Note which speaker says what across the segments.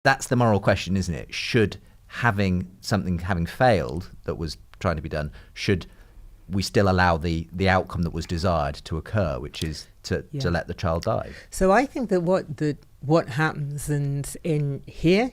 Speaker 1: that's the moral question, isn't it? Should having failed that was trying to be done, should we still allow the outcome that was desired to occur, which is to let the child die?
Speaker 2: So I think that what happens, and in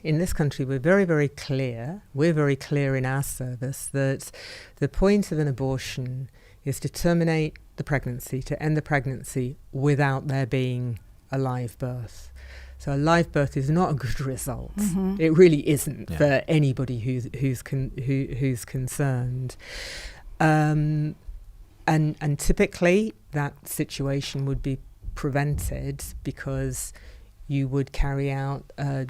Speaker 2: this country, we're very, very clear. We're very clear in our service that the point of an abortion is to terminate the pregnancy, to end the pregnancy without there being a live birth. So a live birth is not a good result. Mm-hmm. It really isn't for anybody who's concerned. And typically that situation would be prevented because you would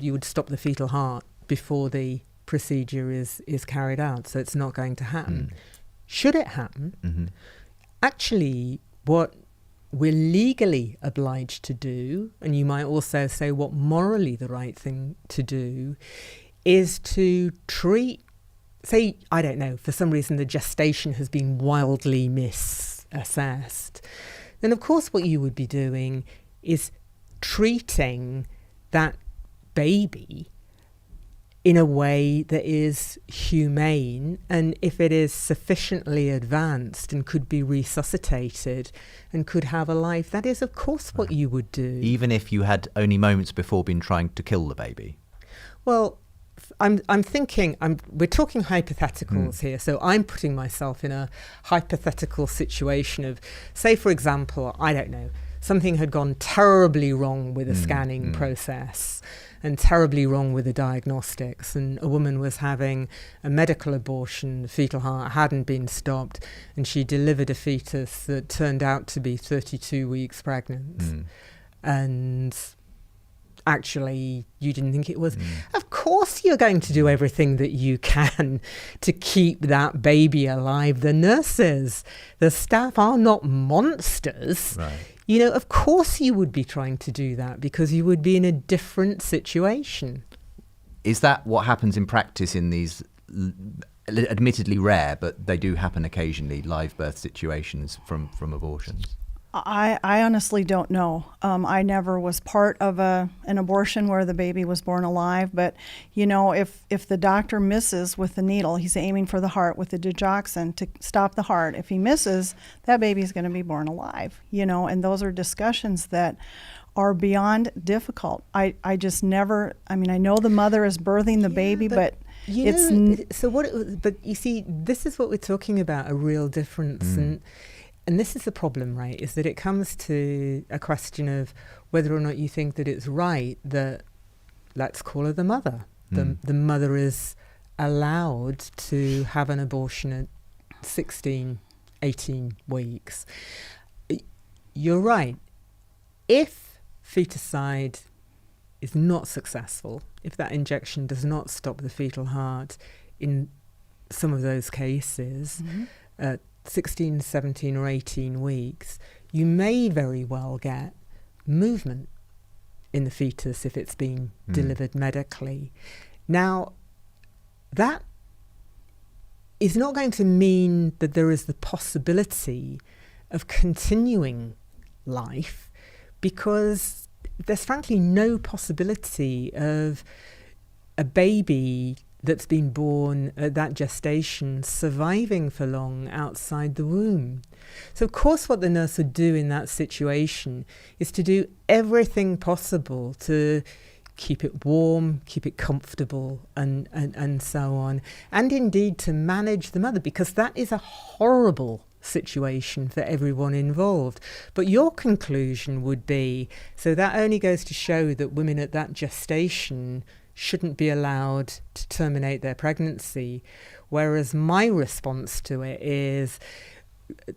Speaker 2: you would stop the fetal heart before the procedure is carried out. So it's not going to happen. Should it happen, actually what we're legally obliged to do, and you might also say what morally the right thing to do, is to treat, say, I don't know, for some reason the gestation has been wildly misassessed, then of course what you would be doing is treating that baby in a way that is humane, and if it is sufficiently advanced and could be resuscitated and could have a life, that is of course what you would do.
Speaker 1: Even if you had only moments before been trying to kill the baby?
Speaker 2: Well, I'm thinking, we're talking hypotheticals here, so I'm putting myself in a hypothetical situation of, say for example, I don't know, something had gone terribly wrong with the scanning process and terribly wrong with the diagnostics, and a woman was having a medical abortion, the fetal heart hadn't been stopped, and she delivered a fetus that turned out to be 32 weeks pregnant. And actually you didn't think it was. Of course you're going to do everything that you can to keep that baby alive. The nurses, the staff are not monsters.
Speaker 1: Right.
Speaker 2: You know, of course you would be trying to do that because you would be in a different situation.
Speaker 1: Is that what happens in practice in these admittedly rare, but they do happen occasionally, live birth situations from abortions?
Speaker 3: I honestly don't know. I never was part of an abortion where the baby was born alive, but you know, if the doctor misses with the needle, he's aiming for the heart with the digoxin to stop the heart. If he misses, that baby's going to be born alive, you know, and those are discussions that are beyond difficult. I just never, I mean, I know the mother is birthing the baby, but
Speaker 2: but you see, this is what we're talking about, a real difference. And this is the problem, right, is that it comes to a question of whether or not you think that it's right that, let's call her the mother. The mother is allowed to have an abortion at 16, 18 weeks. You're right. If feticide is not successful, if that injection does not stop the fetal heart in some of those cases, 16, 17 or 18 weeks, you may very well get movement in the fetus if it's been delivered medically. Now, that is not going to mean that there is the possibility of continuing life, because there's frankly no possibility of a baby that's been born at that gestation surviving for long outside the womb. So of course what the nurse would do in that situation is to do everything possible to keep it warm, keep it comfortable, and so on, and indeed to manage the mother, because that is a horrible situation for everyone involved. But your conclusion would be, so that only goes to show that women at that gestation shouldn't be allowed to terminate their pregnancy, whereas my response to it is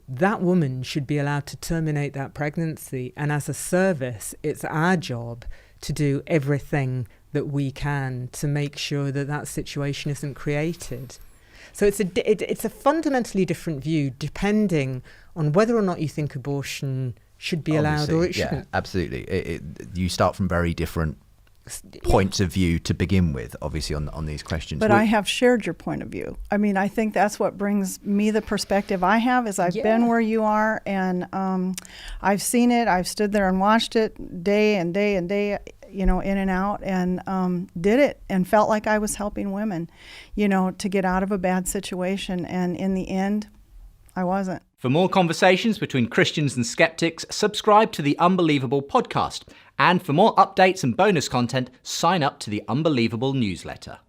Speaker 2: that woman should be allowed to terminate that pregnancy, and as a service it's our job to do everything that we can to make sure that that situation isn't created. So it's a fundamentally different view depending on whether or not you think abortion should be allowed or it shouldn't.
Speaker 1: Yeah, absolutely. You start from very different points of view to begin with, obviously, on these questions.
Speaker 3: But I have shared your point of view. I mean, I think that's what brings me the perspective I have, is I've been where you are, and I've seen it. I've stood there and watched it day and day and day. in and out, and did it and felt like I was helping women, to get out of a bad situation. And in the end, I wasn't.
Speaker 4: For more conversations between Christians and skeptics, subscribe to the Unbelievable podcast. And for more updates and bonus content, sign up to the Unbelievable newsletter.